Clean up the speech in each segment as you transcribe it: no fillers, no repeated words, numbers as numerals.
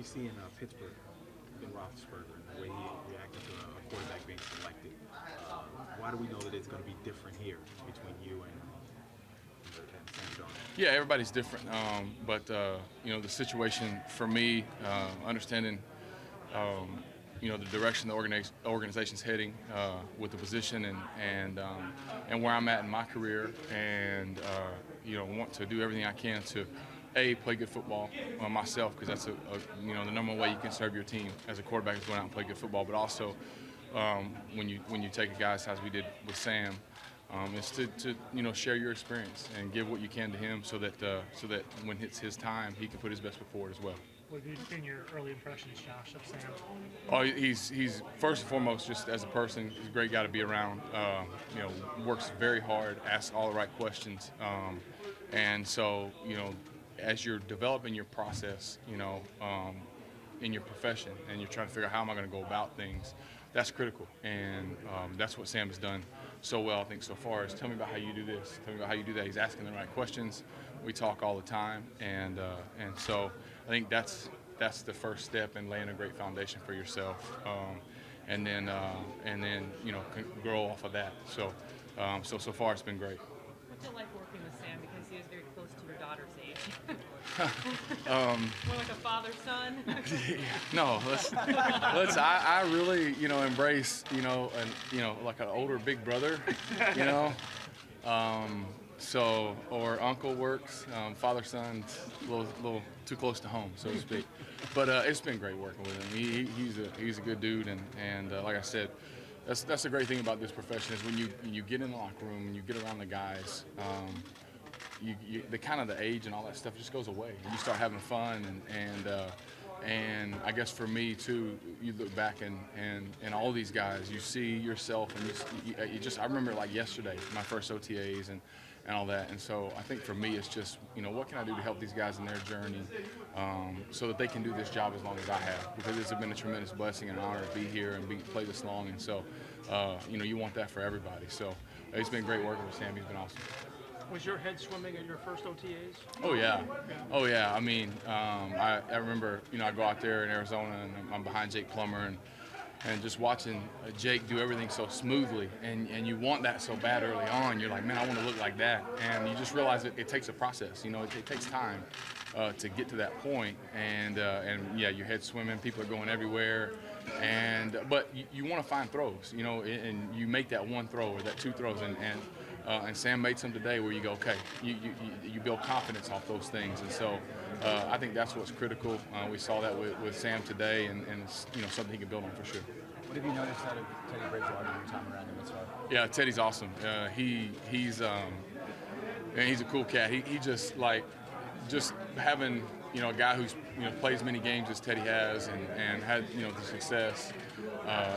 We see in Pittsburgh, in Roethlisberger, and the way he reacted to a quarterback being selected. Why do we know that it's going to be different here between you and Sam Darnold? Yeah, everybody's different, but you know, the situation for me, understanding you know, the direction the organization's heading with the position and where I'm at in my career, and you know, want to do everything I can to play good football myself, because that's you know, the number one way you can serve your team as a quarterback is going out and play good football. But also when you take a guy as we did with Sam, is to you know, share your experience and give what you can to him, so that when it's his time, he can put his best foot forward as well. What have been your early impressions, Josh, of Sam? Oh, he's first and foremost, just as a person, he's a great guy to be around. You know, works very hard, asks all the right questions, and so, you know, as you're developing your process, you know, in your profession, and you're trying to figure out how am I going to go about things, that's critical, and that's what Sam has done so well, I think, so far, is tell me about how you do this, tell me about how you do that. He's asking the right questions. We talk all the time, and so I think that's the first step in laying a great foundation for yourself, and then you know, grow off of that. So so far it's been great. What's it like working with Sam, because he is very close to your daughter's age? More like a father-son. No, I really, you know, embrace, you know, like an older big brother, you know. So, or uncle works, father son, a little too close to home, so to speak. But it's been great working with him. He's a good dude, and like I said, that's the great thing about this profession, is when you get in the locker room and you get around the guys, the kind of the age and all that stuff just goes away, and you start having fun, and I guess for me too, you look back and all these guys, you see yourself, and you just, I remember like yesterday, my first OTAs and all that, and so I think for me it's just, you know, what can I do to help these guys in their journey, so that they can do this job as long as I have, because it's been a tremendous blessing and honor to be here and play this long, and so you know, you want that for everybody. So it's been great working with Sam. He's been awesome. Was your head swimming at your first OTAs? Oh yeah. I mean, I remember, you know, I go out there in Arizona and I'm behind Jake Plummer, and just watching Jake do everything so smoothly, and you want that so bad early on. You're like, man, I want to look like that, and you just realize it takes a process. You know, it takes time to get to that point, and yeah, your head's swimming, people are going everywhere, but you want to find throws, you know, and you make that one throw or that two throws, and Sam made some today where you go, okay, you build confidence off those things, and so I think that's what's critical. We saw that with Sam today, and it's, you know, something he can build on for sure. What have you noticed out of Teddy Bridgewater in your time around him as far? Yeah, Teddy's awesome. He's a cool cat. He just having, you know, a guy who's, you know, plays as many games as Teddy has, and had, you know, the success.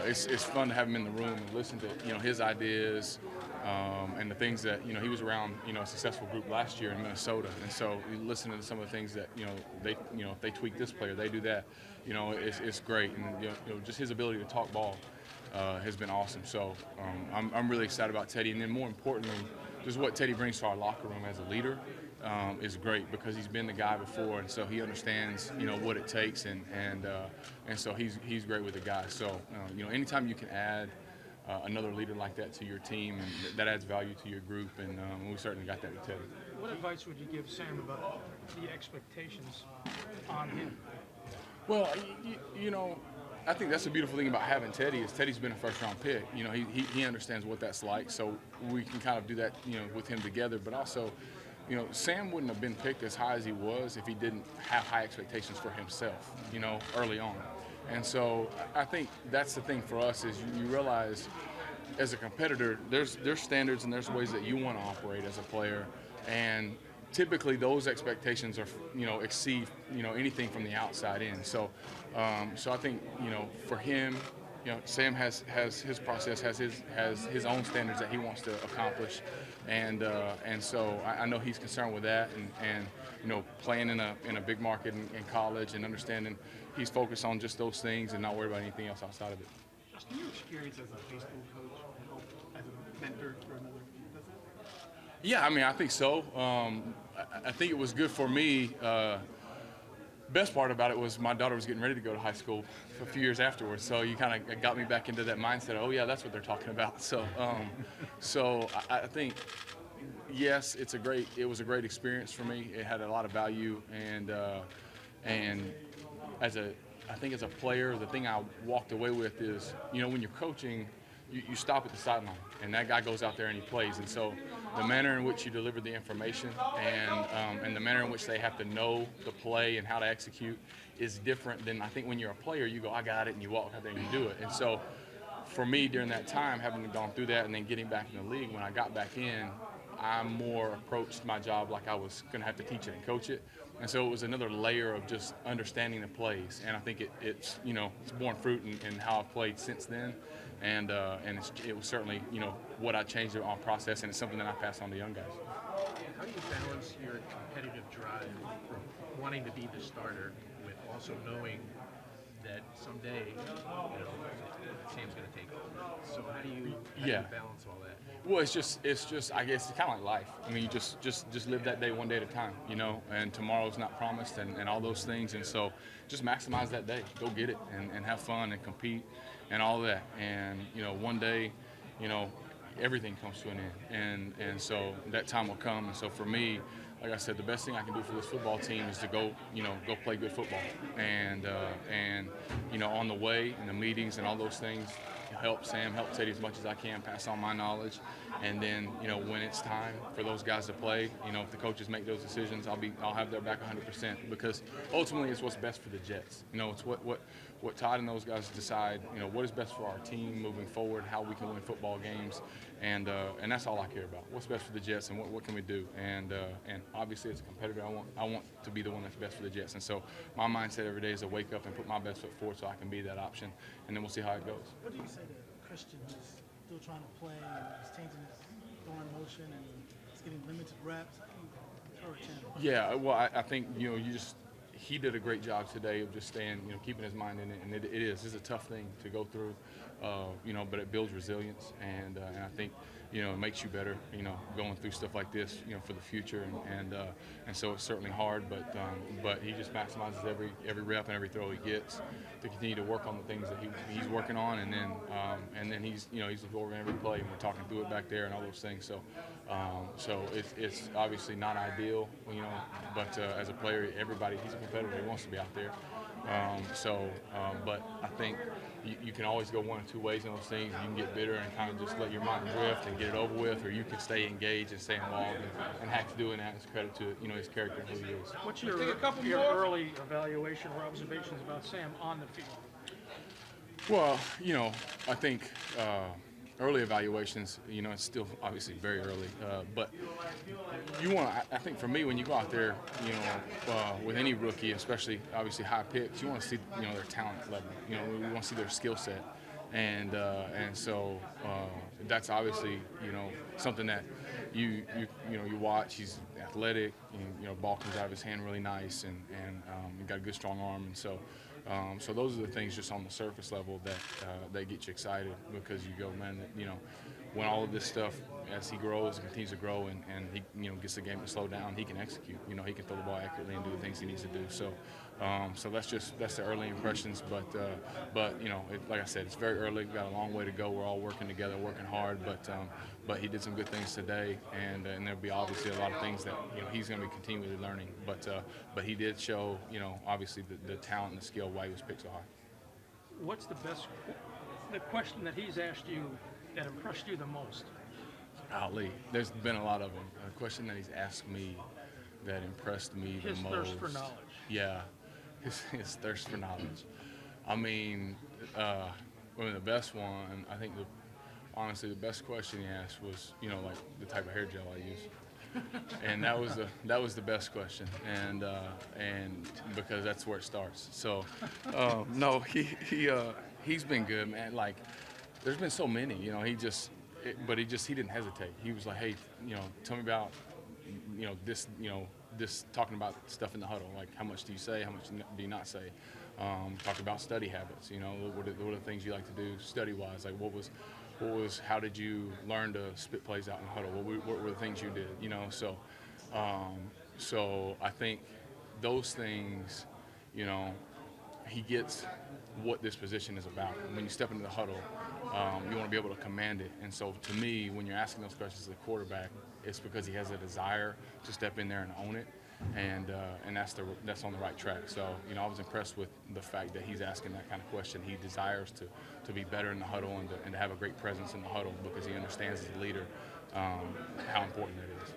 It's fun to have him in the room and listen to, you know, his ideas. And the things that, you know, he was around, you know, a successful group last year in Minnesota, and so listening to some of the things that, you know, if they tweak this player, they do that, you know, it's great, and you know, just his ability to talk ball has been awesome. So I'm really excited about Teddy, and then more importantly, just what Teddy brings to our locker room as a leader is great, because he's been the guy before, and so he understands, you know, what it takes, and so he's great with the guys. So you know, anytime you can add another leader like that to your team, and that adds value to your group, and we certainly got that with Teddy. What advice would you give Sam about the expectations on him? Well, you know, I think that's the beautiful thing about having Teddy, is Teddy's been a first-round pick. You know, he understands what that's like, so we can kind of do that, you know, with him together. But also, you know, Sam wouldn't have been picked as high as he was if he didn't have high expectations for himself, you know, early on. And so I think that's the thing for us, is you realize as a competitor, there's standards and there's ways that you want to operate as a player, and typically those expectations are, you know, exceed, you know, anything from the outside in. So so I think, you know, for him, you know, Sam has his process, has his own standards that he wants to accomplish, and so I know he's concerned with that, and you know, playing in a big market in college, and understanding he's focused on just those things and not worried about anything else outside of it. Just your experience as a high school coach and help as a mentor for another, does that? Yeah, I mean, I think so. I think it was good for me best part about it was my daughter was getting ready to go to high school a few years afterwards, so you kind of got me back into that mindset. Oh yeah, that's what they're talking about. So I think yes, it was a great experience for me. It had a lot of value, and I think as a player, the thing I walked away with is, when you're coaching, you stop at the sideline, and that guy goes out there and he plays. And so the manner in which you deliver the information and the manner in which they have to know the play and how to execute is different than, I think, when you're a player, you go, I got it, and you walk out there and you do it. And so for me, during that time, having gone through that and then getting back in the league, when I got back in, I more approached my job like I was going to have to teach it and coach it. And so it was another layer of just understanding the plays. And I think it's borne fruit in how I've played since then. And it was certainly, what I changed on process, and it's something that I pass on to young guys. How do you balance your competitive drive from wanting to be the starter with also knowing that someday, Sam's going to take over? So how do you balance all that? Well, it's just I guess it's kind of like life. I mean, you just live that day one day at a time, and tomorrow's not promised, and all those things. And so just maximize that day, go get it, and have fun and compete and all that. And one day, everything comes to an end, and so that time will come. And so for me, like I said, the best thing I can do for this football team is to go play good football, and on the way and the meetings and all those things, help Sam, help Teddy as much as I can, pass on my knowledge, and then when it's time for those guys to play, if the coaches make those decisions, I'll have their back 100%, because ultimately it's what's best for the Jets. It's what Todd and those guys decide. What is best for our team moving forward, how we can win football games, and that's all I care about. What's best for the Jets, and what can we do? And obviously, as a competitor, I want to be the one that's best for the Jets. And so my mindset every day is to wake up and put my best foot forward so I can be that option, and then we'll see how it goes. What do you say to Christian, who's still trying to play and he's changing his throwing motion and he's getting limited reps? How do you encourage him? Yeah, well, I think he did a great job today of just staying, keeping his mind in it, and it's a tough thing to go through, but it builds resilience, and I think it makes you better, going through stuff like this, for the future, and so it's certainly hard, but he just maximizes every rep and every throw he gets to continue to work on the things that he's working on, and then he's looking over every play, and we're talking through it back there and all those things. So it's obviously not ideal, but as a player, he's a competitor. He wants to be out there. But I think you can always go one of two ways in those things. You can get bitter and kind of just let your mind drift and get it over with, or you can stay engaged and stay involved. And Hack's doing that. It's credit to his character and who he is. What's your early evaluation or observations about Sam on the field? Well, I think early evaluations, it's still obviously very early, but I think for me, when you go out there, with any rookie, especially obviously high picks, you want to see, their talent level. We want to see their skill set, and so that's obviously, something that you watch. He's athletic, and, ball comes out of his hand really nice, and he got a good strong arm, and so. So those are the things just on the surface level that get you excited, because you go, man, when all of this stuff, as he grows and continues to grow, and he gets the game to slow down, he can execute. He can throw the ball accurately and do the things he needs to do. So that's the early impressions. But like I said, it's very early. We've got a long way to go. We're all working together, working hard. But he did some good things today, and there'll be obviously a lot of things that he's going to be continually learning. But he did show obviously the talent and the skill why he was picked so high. What's the question that he's asked you that impressed you the most? Golly, there's been a lot of them. A question that he's asked me that impressed me the most. His thirst for knowledge. Yeah, his thirst for knowledge. I mean, the best one, I think honestly the best question he asked was, like the type of hair gel I use. And that was the best question, and because that's where it starts. So, no, he's been good, man. Like, there's been so many, he didn't hesitate. He was like, hey, tell me about, this talking about stuff in the huddle, like how much do you say, how much do you not say? Talk about study habits. What are the things you like to do study-wise? Like, how did you learn to spit plays out in the huddle? What were the things you did? So I think those things you know, he gets what this position is about. And when you step into the huddle, you want to be able to command it. And so to me, when you're asking those questions to the quarterback, it's because he has a desire to step in there and own it. And that's on the right track. So, you know, I was impressed with the fact that he's asking that kind of question. He desires to be better in the huddle and to have a great presence in the huddle because he understands as a leader how important that is.